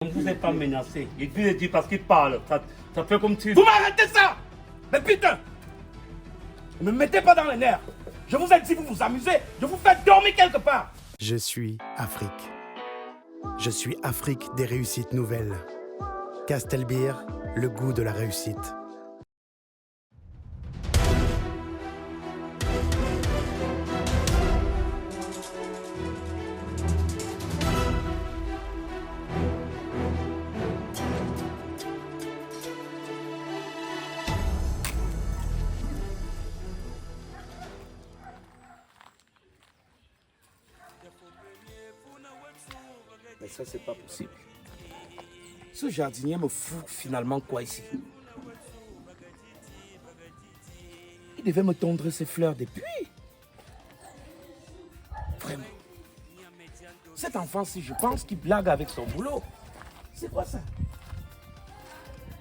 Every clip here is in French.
Ne vous êtes pas menacé. Il vient de dire parce qu'il parle. Ça fait comme si... Vous m'arrêtez ça! Mais putain! Ne me mettez pas dans les nerfs. Je vous ai dit, vous vous amusez. Je vous fais dormir quelque part. Je suis Afrique. Je suis Afrique des réussites nouvelles. Castelbeer, le goût de la réussite. Mais ça, c'est pas possible. Ce jardinier me fout finalement quoi ici? Il devait me tondre ses fleurs depuis. Vraiment. Cet enfant-ci, je pense qu'il blague avec son boulot. C'est quoi ça?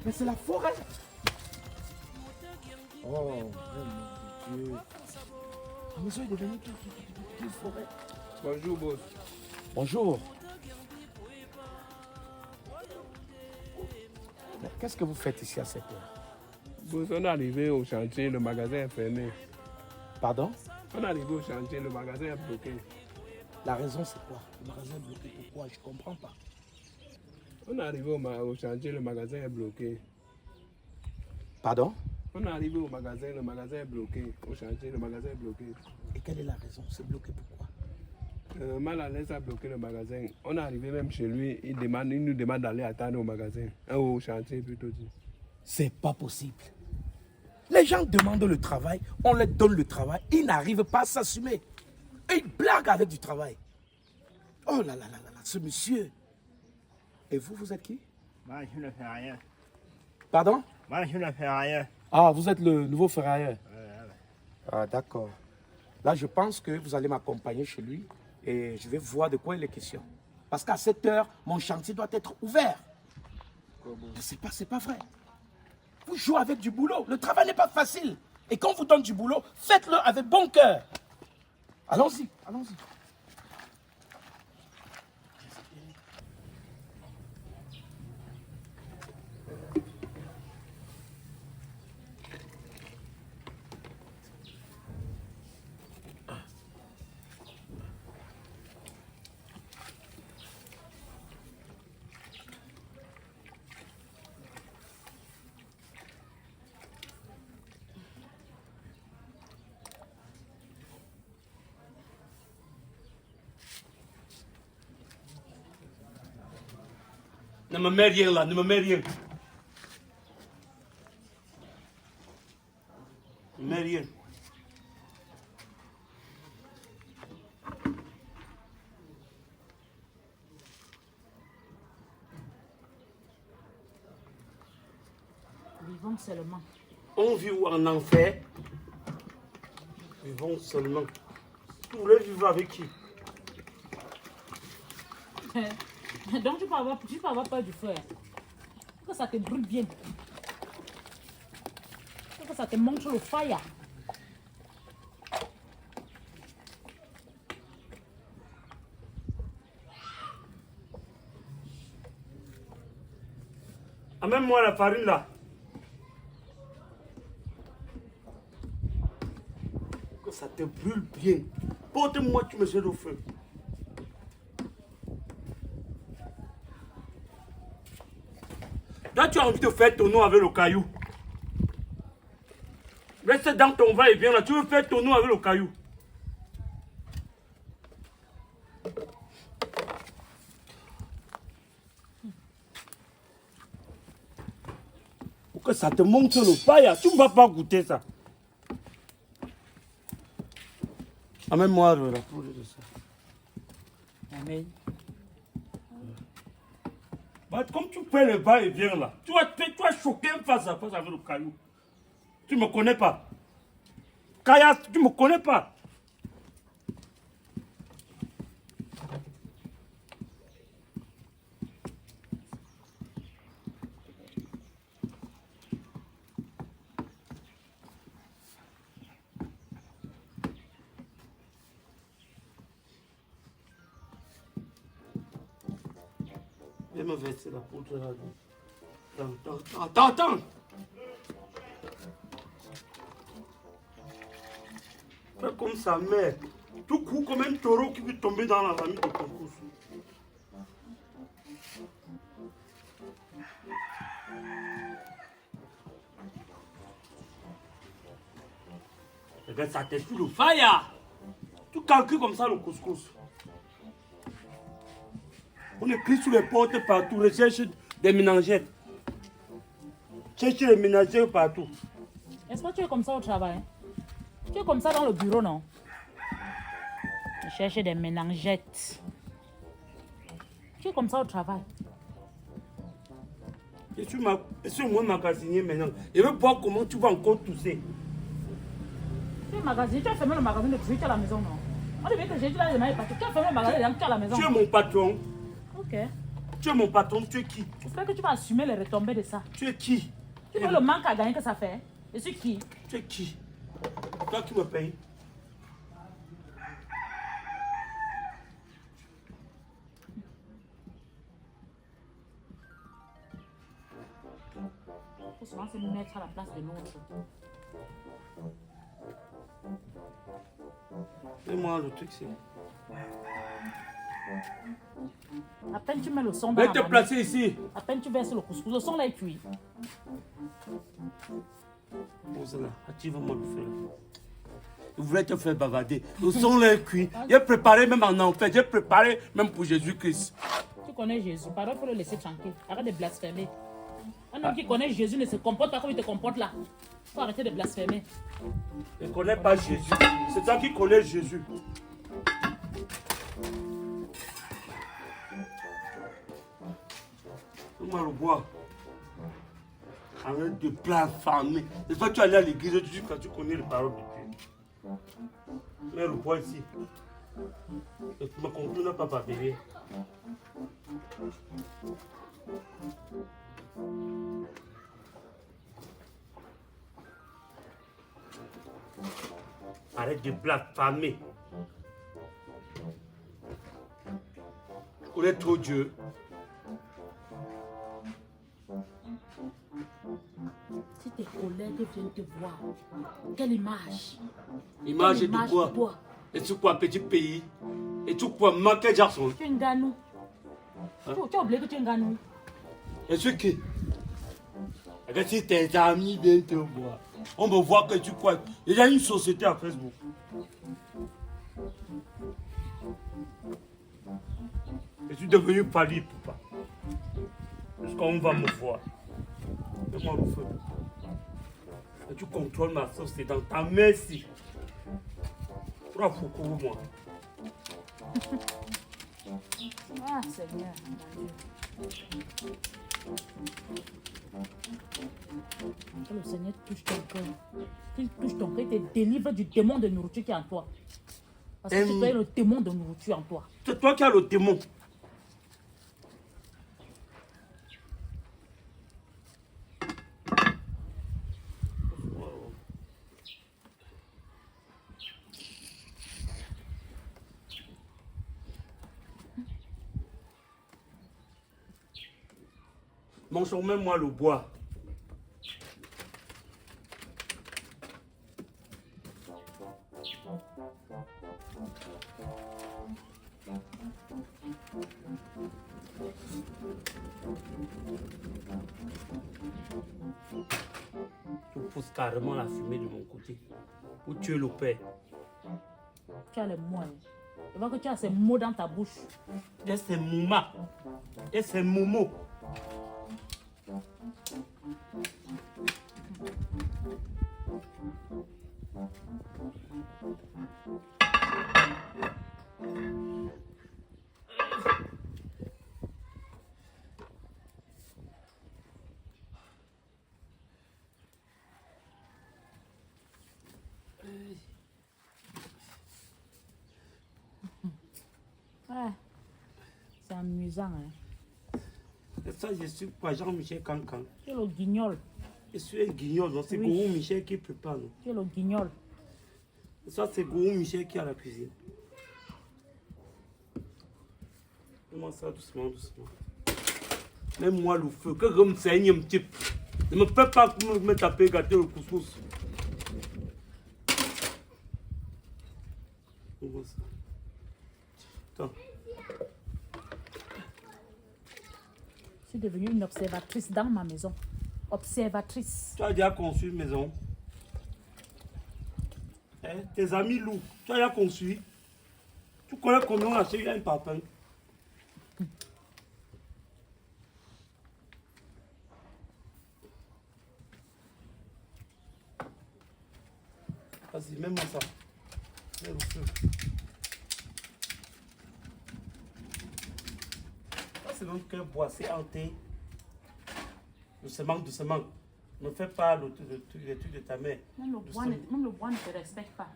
Mais c'est la forêt. Oh, mon Dieu. La maison est devenue toute forêt. Bonjour, boss. Bonjour. Qu'est-ce que vous faites ici à cette heure? Boss, on est arrivé au chantier, le magasin est fermé. Pardon? On est arrivé au chantier, le magasin est bloqué. La raison, c'est quoi? Le magasin est bloqué. Pourquoi? Je ne comprends pas. On est arrivé au chantier, le magasin est bloqué. Pardon? On est arrivé au magasin, le magasin est bloqué. Au chantier, le magasin est bloqué. Et quelle est la raison? C'est bloqué pourquoi? Mal à l'aise a bloqué le magasin. On est arrivé même chez lui, il nous demande d'aller attendre au magasin. Au chantier plutôt dit. C'est pas possible. Les gens demandent le travail, on leur donne le travail, ils n'arrivent pas à s'assumer. Et ils blaguent avec du travail. Oh là là là là, ce monsieur. Et vous, vous êtes qui? Moi, je ne fais rien. Pardon? Moi, je ne fais rien. Ah, vous êtes le nouveau ferrailleur. Ah, d'accord. Là, je pense que vous allez m'accompagner chez lui et je vais voir de quoi il est question. Parce qu'à cette heure, mon chantier doit être ouvert. Mais c'est pas vrai. Vous jouez avec du boulot. Le travail n'est pas facile. Et quand on vous donne du boulot, faites-le avec bon cœur. Allons-y, allons-y. Ne me mets rien là, ne me mets rien. Ne me mets rien. Vivons seulement. On vit en enfer. Vivons seulement. Vous voulez vivre avec qui? Donc tu peux avoir peur du feu. Que ça te brûle bien. Que ça te montre le fire. Amène-moi la farine là. Que ça te brûle bien. Porte-moi, tu me jettes au feu. Là, tu as envie de faire ton nom avec le caillou. Reste dans ton va-et-vient là. Tu veux faire ton nom avec le caillou. Pour que ça te montre le paille, tu ne vas pas goûter ça. Amène-moi la poudre de ça. Amen. Bah, comme tu fais le va-et-vient là, tu vas choquer face à face avec le caillou. Tu ne me connais pas. Kaya, tu ne me connais pas. me verser la poudre là. Attends. Fais comme sa mère. Tout coup comme un taureau qui veut tomber dans la famille de concours. Eh bien, ça t'est tout le fire. Tu calcules comme ça le couscous. On écrit sur les portes partout, recherche des ménagères. Cherche les ménagères partout. Est-ce que tu es comme ça au travail? Tu es comme ça dans le bureau, non? Tu cherches des ménagettes. Tu es comme ça au travail. Je suis moins magasinier maintenant. Je veux voir comment tu vas encore tousser. Tu es magasinier, tu as fermé le magasin depuis tu es à la maison, non? On devait que j'ai dit là, tu as fermé le magasin tu es à la maison. Tu es mon patron. Ok. Tu es mon patron, tu es qui? J'espère que tu vas assumer les retombées de ça. Tu es qui? Tu vois le manque à gagner que ça fait? Je suis qui? Tu es qui? Toi qui me payes. Il faut souvent se mettre à la place de l'autre. Fais-moi le truc, c'est. À peine tu mets le son dans Viens la te marmite. placer ici. À peine tu verses le couscous, le son là est cuit. Bon, c'est là. Active-moi le feu. Je voulais te faire bavarder. Le son là est cuit. J'ai préparé même en enfer. J'ai préparé même pour Jésus-Christ. Tu connais Jésus, pardon, il faut le laisser tranquille. Arrête de blasphémer. Un homme qui connaît Jésus ne se comporte pas comme il te comporte là. Il faut arrêter de blasphémer. Je ne connais pas Jésus. C'est toi qui connais Jésus. Donne-moi le bois. Arrête de blasphémer. C'est toi qui allais à l'église, tu dis quand tu connais les paroles de Dieu. Mets le bois ici. Et tu me conclus n'a pas baver. Arrête de blasphémer. Tu connais trop Dieu. Si tes collègues viennent te voir, quelle image? Image Quelle de quoi? toi? Et tu quoi, petit pays? Et tu quoi, manquer garçon? Tu es un ganou. Tu as oublié que tu es un ganou. Et tu qui? Regarde si tes amis viennent te voir. On me voit que tu crois. Il y a une société à Facebook. Je suis devenu pali, papa. Jusqu'on va me voir. Fais-moi le feu. Et tu contrôles ma sauce, c'est dans ta main ici. Tu vas foutre moi. Ah, Seigneur. Que le Seigneur touche ton cœur. Qu'il touche ton cœur et te délivre du démon de nourriture qui est en toi. Parce que tu es le démon de nourriture en toi. C'est toi qui as le démon. Mangeons même moi le bois. Tu pousses carrément la fumée de mon côté pour tuer le père. Tu as les mots. Je vois que tu as ces mots dans ta bouche. Et c'est Mouma. Et c'est Momo. Ouais. C'est amusant. Hein. Et ça, je suis pas Jean-Michel Cancan. Tu es le guignol. Je suis un guignol, non? C'est Oui. Gourou Michel qui prépare. Non? Tu es le guignol. Et ça, c'est Gourou Michel qui est à la cuisine. Comment ça, doucement, doucement. Mets-moi le feu. Que comme c'est un type. Ne me fais pas me taper gâter le couscous. Attends. Je suis devenue une observatrice dans ma maison. Observatrice. Tu as déjà conçu une maison. Hein? Tes amis loups, tu as déjà conçu. Tu connais combien on a acheté un parpaing. Vas-y, mets-moi ça. Mets le feu. Ça, c'est notre cœur bois, c'est hanté. Doucement. Ne fais pas le truc de ta mère. Même le bois ne te respecte pas.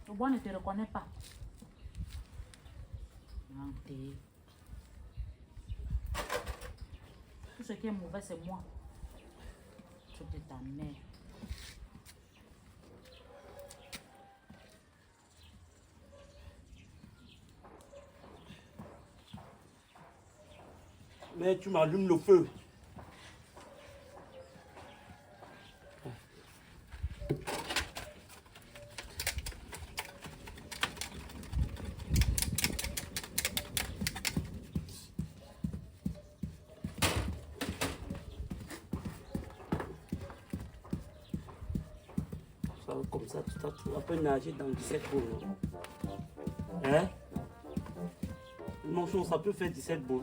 Le bois ne te reconnaît pas. Hanté. Tout ce qui est mauvais, c'est moi. Truc de ta mère. Mais tu m'allumes le feu. Ça va comme ça, tu vas pas nager dans 17 boules. Hein? Non, ça peut faire 17 boules.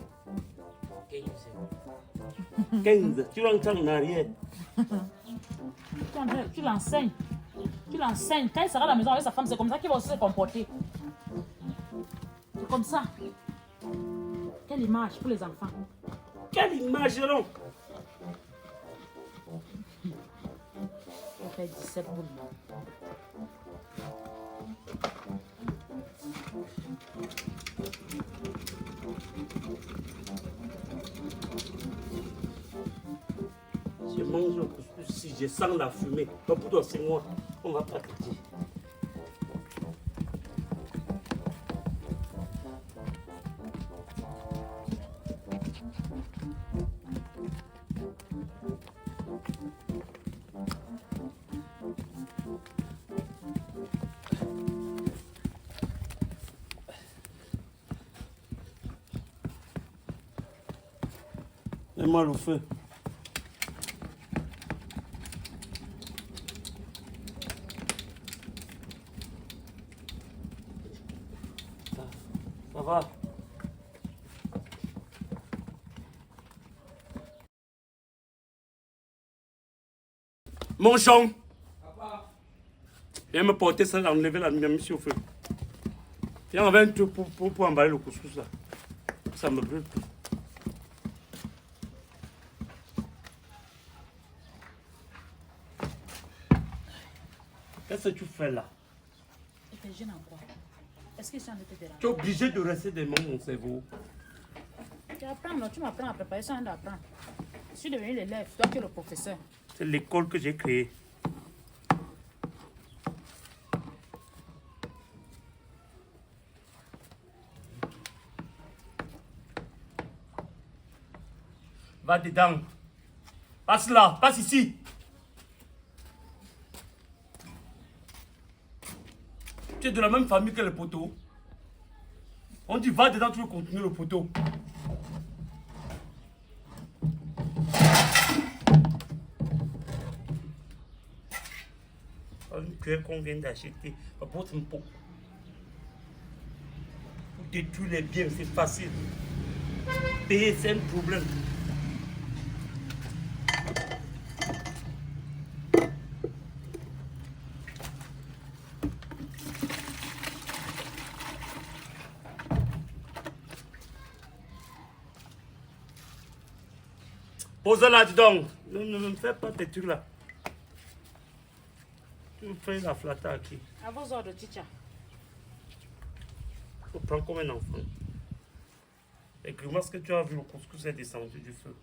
15, tu l'entends en arrière. Tu l'enseignes. Tu l'enseignes. Quand il sera à la maison avec sa femme, c'est comme ça qu'il va aussi se comporter. C'est comme ça. Quelle image pour les enfants. Quelle image, non? Ça fait 17 boules. Je mange le couscous si je sens la fumée. Donc pour toi, c'est moi. On va pas te dire. Mets-moi le feu. Ça va. Mon champ. Viens me porter ça, enlever la lumière, monsieur au feu. Viens avec un truc pour emballer le couscous là. Ça me brûle plus. Qu'est-ce que tu fais là? Et t'es jeune en quoi? Est-ce que ça ne te dérange? Tu es obligé de rester devant mon cerveau. Tu apprends, non? Tu m'apprends à préparer ça d'apprendre. Je suis devenu l'élève, toi tu es le professeur. C'est l'école que j'ai créée. Va dedans. Passe là, passe ici. Tu es de la même famille que le poteau. On dit va dedans, tu veux continuer le poteau. Une cuillère qu'on vient d'acheter, apporte un pot. Pour détruire les biens, c'est facile. Payer, c'est un problème. Pose-la, dis donc. Ne me fais pas tes trucs là. Tu me fais la flatta à qui? À vos ordres, teacher. Je prends comme un enfant. Et grimace que tu as vu, le couscous est descendu du feu.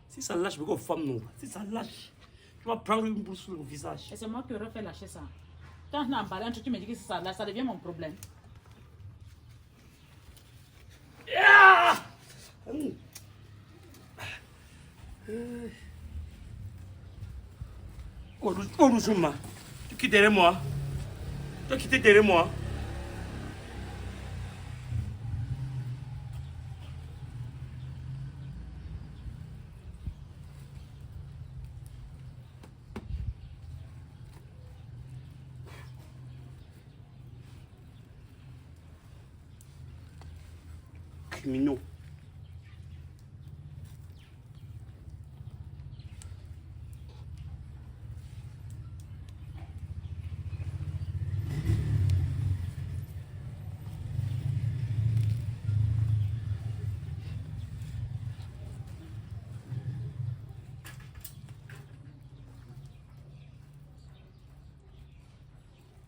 Si ça lâche, beaucoup de femmes non. Si ça lâche, tu vas prendre une boule sur le visage. Et c'est moi qui aurais fait lâcher ça. Quand on a emballé un truc, tu me dis que c'est ça, là, ça devient mon problème. Yeah! Oh, Roussouma, tu quittes derrière moi. Tu as quitté derrière moi. Criminaux.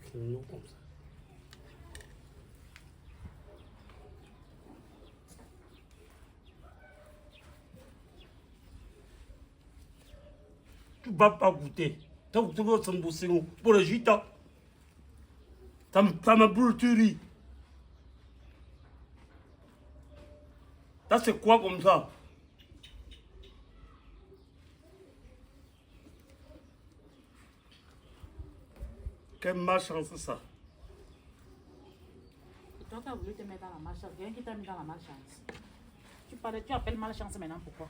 Criminaux comme ça. Tu ne vas pas goûter. Tu vas goûter votre samboussé pour le gita. Ça me brûle, tu ris. Ça, c'est quoi comme ça? Quelle malchance c'est ça? Et toi, tu as voulu te mettre dans la malchance. Rien qui t'a mis dans la malchance. Tu appelles malchance maintenant, pourquoi?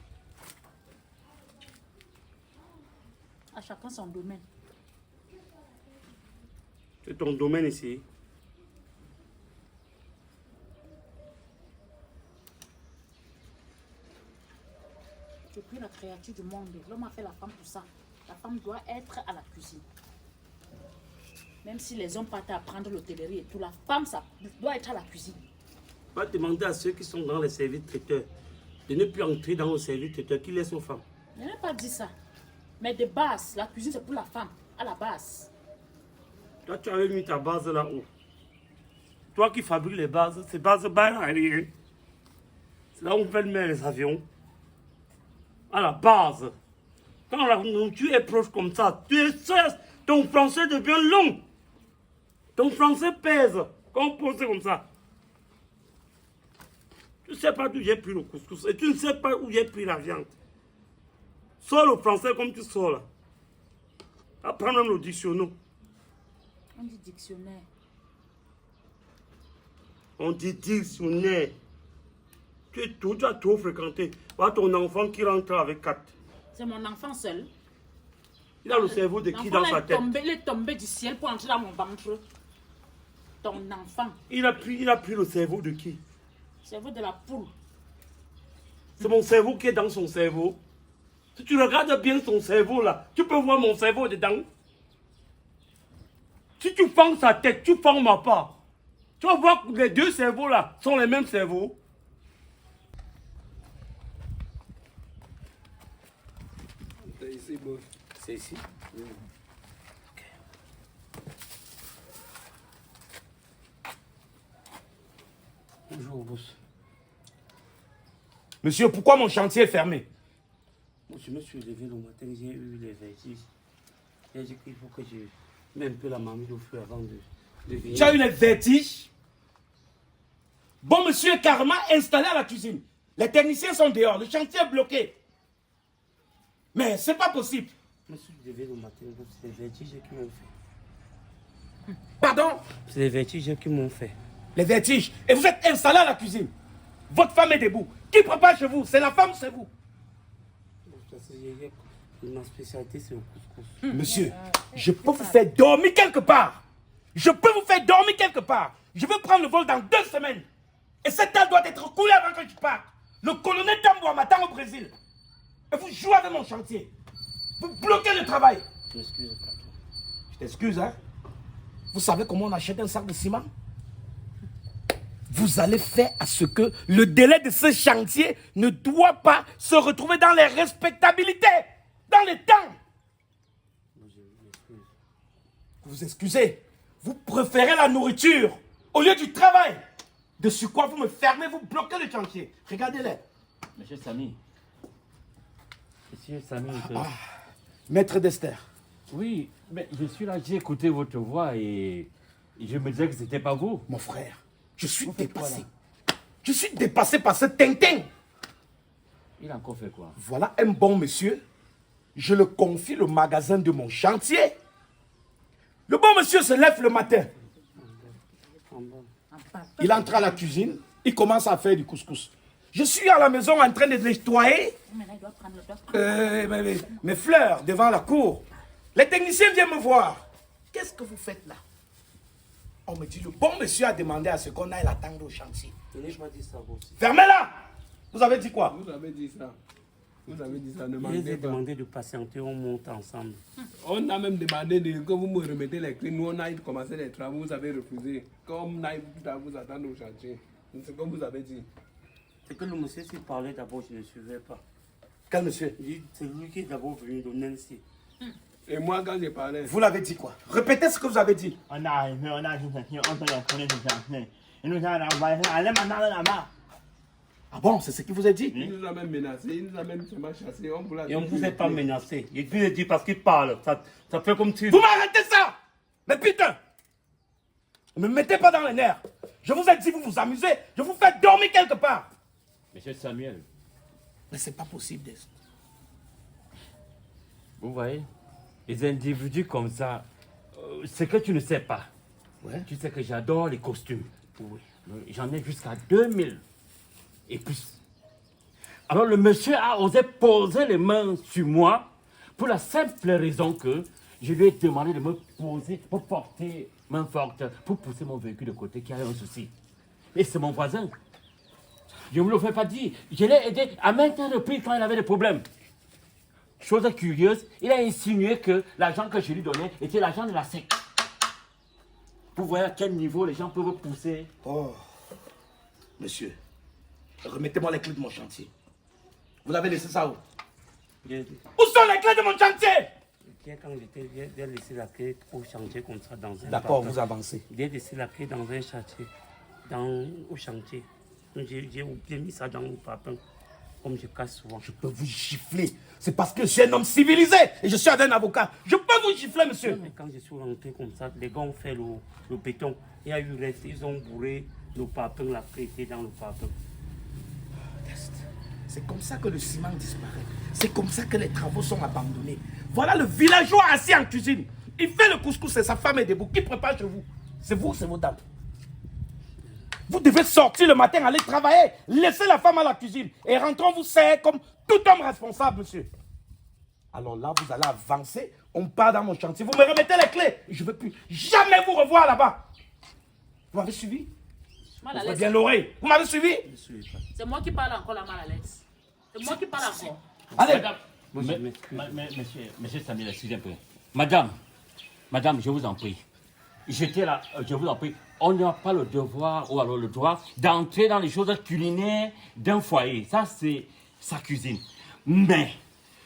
À chacun son domaine. C'est ton domaine ici. Tu es plus la créature du monde. L'homme a fait la femme pour ça. La femme doit être à la cuisine. Même si les hommes partent apprendre l'hôtellerie et tout, la femme ça doit être à la cuisine. Va demander à ceux qui sont dans les services traiteurs de ne plus entrer dans le service traiteur, qui laissent aux femmes. Je n'ai pas dit ça. Mais de base, la cuisine c'est pour la femme. À la base. Toi, tu avais mis ta base là-haut. Toi qui fabriques les bases, ces bases aériennes. C'est là où on fait les avions. À la base. Quand la nourriture est proche comme ça, tu es seul, ton français devient long. Ton français pèse. Quand on pose comme ça. Tu ne sais pas d'où j'ai pris le couscous. Et tu ne sais pas où j'ai pris la viande. Sors le français comme tu sors là. Apprends même le dictionnaire. On dit dictionnaire. On dit dictionnaire. Tu as trop fréquenté. Voilà ton enfant qui rentre avec 4. C'est mon enfant seul. Il a le cerveau de qui dans sa tête? Il est tombé du ciel pour entrer dans mon ventre. Ton enfant. Il a pris le cerveau de qui? Cerveau de la poule. C'est mon cerveau qui est dans son cerveau. Si tu regardes bien son cerveau là, tu peux voir mon cerveau dedans. Si tu fends sa tête, tu fends ma part. Tu vas voir que les deux cerveaux là sont les mêmes cerveaux. C'est ici, boss. C'est ici. Bonjour, boss. Monsieur, pourquoi mon chantier est fermé? Moi, je me suis levé le matin, j'ai eu les vertiges. J'ai dit qu'il faut que je mette un peu la marmite au feu avant de venir. Tu as eu les vertiges? Bon, monsieur est carrément installé à la cuisine. Les techniciens sont dehors, le chantier est bloqué. Mais c'est pas possible. Je me suis levé le matin, c'est les vertiges qui m'ont fait. Pardon? C'est les vertiges qui m'ont fait. Les vertiges. Et vous êtes installé à la cuisine. Votre femme est debout. Qui prépare chez vous? C'est la femme ou c'est vous? Ma spécialité, c'est le couscous. Monsieur, je peux vous faire dormir quelque part. Je peux vous faire dormir quelque part. Je vais prendre le vol dans 2 semaines. Et cette date doit être coulée avant que je parte. Le colonel Tamboua m'attend au Brésil. Et vous jouez avec mon chantier. Vous bloquez le travail. Je m'excuse, patron. Je t'excuse, hein. Vous savez comment on achète un sac de ciment? Vous allez faire à ce que le délai de ce chantier ne doit pas se retrouver dans les respectabilités, dans les temps. Vous excusez. Vous préférez la nourriture au lieu du travail. De sur quoi vous me fermez, vous bloquez le chantier. Regardez-les. Monsieur Samy, Monsieur Samy, Maître d'Esther. oui, mais je suis là, j'ai écouté votre voix et je me disais que c'était pas vous. Mon frère, je suis Vous faites quoi, dépassé. Je suis dépassé par ce Tintin. Il a encore fait quoi? Voilà un bon monsieur. Je le confie le magasin de mon chantier. Le bon monsieur se lève le matin. Il entre à la cuisine. Il commence à faire du couscous. Je suis à la maison en train de nettoyer Maintenant, il doit prendre le doigt. mes fleurs devant la cour. Les techniciens viennent me voir. Qu'est-ce que vous faites là? On me dit, le bon monsieur a demandé à ce qu'on aille l'attendre au chantier. Tenez, je m'ai dit ça aussi. Fermez-la! Vous avez dit quoi? Vous avez dit ça. Vous avez dit ça, ne Je mentez les ai pas. demandé de patienter, on monte ensemble. On a même demandé que vous me remettez les clés. Nous, on a commencé les travaux, vous avez refusé. Comme on a vous attendre au chantier. C'est comme vous avez dit. C'est que le monsieur s'il parlait d'abord, je ne suivais pas. Quel monsieur? C'est lui qui est d'abord venu donner ainsi. Et moi, quand j'ai parlé, Vous l'avez dit quoi? Répétez ce que vous avez dit. On a arrivé, on a dit on peut les connaître du chantier. Il nous a envoyé, allez maintenant là-bas. Ah bon, c'est ce qu'il vous a dit? il nous a même menacé, il nous a même seulement chassé. On voulait Et on ne vous a pas menacé. Il vient de dire parce qu'il parle. Ça fait comme si... Vous m'arrêtez ça! Mais putain! Ne me mettez pas dans les nerfs. Je vous ai dit, vous vous amusez. Je vous fais dormir quelque part. Monsieur Samuel, Mais c'est pas possible. Des... vous voyez, les individus comme ça, c'est que tu ne sais pas. Ouais. Tu sais que j'adore les costumes. Oui. J'en ai jusqu'à 2000 et plus. Alors le monsieur a osé poser les mains sur moi pour la simple raison que je lui ai demandé de me poser pour porter main forte, pour pousser mon véhicule de côté qui a un souci. Et c'est mon voisin. Je ne me le fais pas dire. Je l'ai aidé à maintes reprises quand il avait des problèmes. Chose curieuse, il a insinué que l'argent que je lui donnais était l'argent de la SEC. Vous voyez à quel niveau les gens peuvent pousser. Oh. Monsieur, remettez-moi les clés de mon chantier. Vous avez laissé ça où? Où sont les clés de mon chantier? Quand j'étais, j'ai laissé la clé au chantier comme ça dans un... D'accord, parfum. vous avancez. J'ai laissé la clé dans un chantier. Au chantier. J'ai mis ça dans le papin. Comme je casse souvent. Je peux vous gifler. C'est parce que je suis un homme civilisé et je suis un avocat. Je peux vous gifler, monsieur. Mais quand je suis rentré comme ça, les gars ont fait le béton. Il y a eu reste, ils ont bourré le papin, la clé était dans le papin. C'est comme ça que le ciment disparaît. C'est comme ça que les travaux sont abandonnés. Voilà le villageois assis en cuisine. Il fait le couscous et sa femme est debout. Qui prépare chez vous? C'est vous, c'est vos dames. Vous devez sortir le matin, aller travailler. Laissez la femme à la cuisine. Et rentrons vous serrer comme tout homme responsable, monsieur. Alors là, vous allez avancer. On part dans mon chantier. Vous me remettez les clés. Je ne veux plus jamais vous revoir là-bas. Vous m'avez suivi? Mal à Vous l'aise. bien l'oreille. Vous m'avez suivi? C'est moi qui parle encore la mal à l'aise. C'est moi qui parle encore. Allez. Madame, monsieur Samuel, excusez un peu. Madame, je vous en prie. J'étais là, je vous en prie. On n'a pas le devoir, ou alors le droit, d'entrer dans les choses culinaires d'un foyer. Ça, c'est sa cuisine. Mais,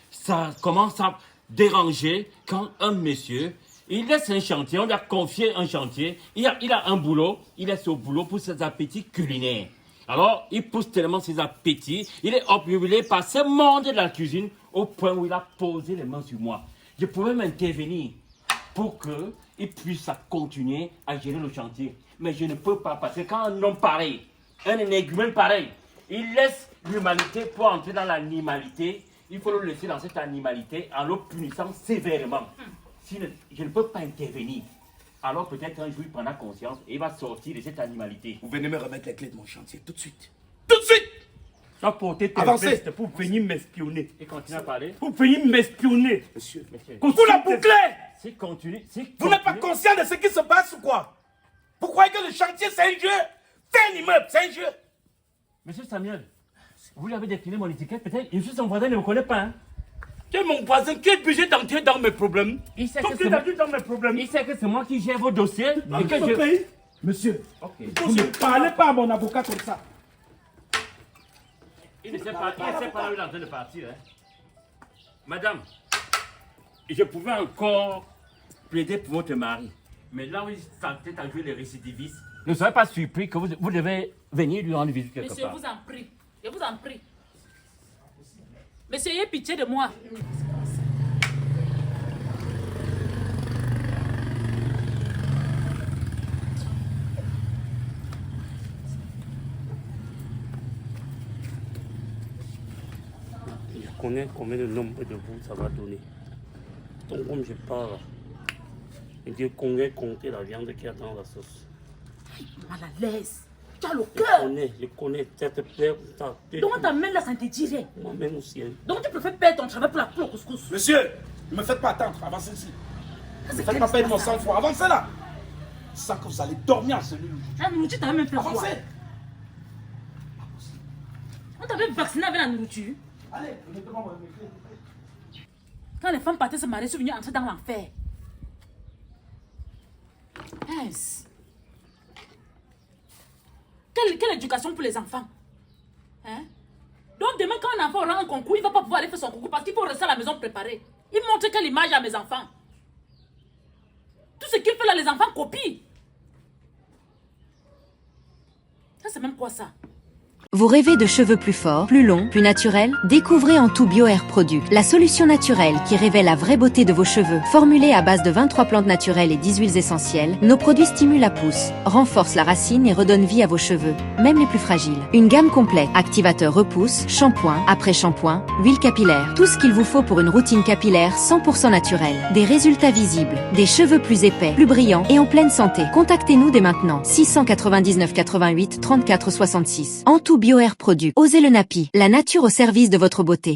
ça commence à déranger quand un monsieur, il laisse un chantier, on lui a confié un chantier, il a un boulot, il laisse au boulot pour ses appétits culinaires. Alors, il pousse tellement ses appétits, il est obnubilé par ce monde de la cuisine au point où il a posé les mains sur moi. Je pouvais m'intervenir pour qu'il puisse continuer à gérer le chantier. Mais je ne peux pas, parce que quand un homme pareil, un énergumène pareil, il laisse l'humanité pour entrer dans l'animalité, il faut le laisser dans cette animalité en le punissant sévèrement. Sinon, je ne peux pas intervenir. Alors peut-être un jour il prendra conscience et il va sortir de cette animalité. Vous venez me remettre les clés de mon chantier tout de suite. Tout de suite! Tu as porté tes Avancez. vestes pour venir m'espionner. Et continue à parler. Pour venir m'espionner. Monsieur, Vous vous la bouclez! Si continue, Vous n'êtes pas conscient de ce qui se passe ou quoi? Vous croyez que le chantier c'est un jeu? C'est un immeuble, c'est un jeu. Monsieur Samuel, vous lui avez décliné mon étiquette, peut-être. Je suis son voisin, il ne me connaît pas. Hein. Tu es mon voisin qui est obligé d'entrer dans mes problèmes. Il sait Toi que qui c'est moi- es dans mes problèmes. Il sait que c'est moi qui gère vos dossiers. Dans et que ce je... pays, monsieur, Ok. vous ne parlez pas à mon avocat comme ça. Il ne sait pas, il ne sait pas là où il est en train de partir. Hein. Madame, je pouvais encore plaider pour votre mari. Mais là où il s'entête à jouer les récidivistes, ne soyez pas surpris que vous devez venir lui rendre visite quelque Monsieur, part. vous en prie. Je vous en prie. Monsieur, ayez pitié de moi. Je connais combien de nombre de vous ça va donner. Donc comme je parle, et Dieu combien compter la viande qui attend la sauce. Mal à l'aise. Tu as le cœur. Je connais cette peur. Donc on t'amène là, ça ne te dirait. Moi-même aussi. Hein. Donc tu préfères perdre ton travail pour le couscous. Monsieur, ne me faites pas attendre, avancez ici. Ne C'est faites pas perdre mon sang-froid, avancez là. Ça que vous allez dormir en cellule. La nourriture t'avait même fait quoi? Avancez. On t'avait vacciné avec la nourriture. Allez, remettez-moi votre clé. Quand les femmes partaient se marier, sont venues entrer dans l'enfer. Mince. Quelle éducation pour les enfants? Hein? Donc demain, quand un enfant aura un concours, il ne va pas pouvoir aller faire son concours parce qu'il faut rester à la maison préparé. Il montre quelle image à mes enfants. Tout ce qu'il fait là, les enfants copient. Ça, c'est même quoi ça? Vous rêvez de cheveux plus forts, plus longs, plus naturels? Découvrez Antou Bio Hair Product, la solution naturelle qui révèle la vraie beauté de vos cheveux. Formulée à base de 23 plantes naturelles et 10 huiles essentielles, nos produits stimulent la pousse, renforcent la racine et redonnent vie à vos cheveux, même les plus fragiles. Une gamme complète, activateur repousse, shampoing, après-shampoing, huile capillaire, tout ce qu'il vous faut pour une routine capillaire 100% naturelle. Des résultats visibles, des cheveux plus épais, plus brillants et en pleine santé. Contactez-nous dès maintenant. 699 88 34 66. Antou Bio Hair Product. Osez le Napi, la nature au service de votre beauté.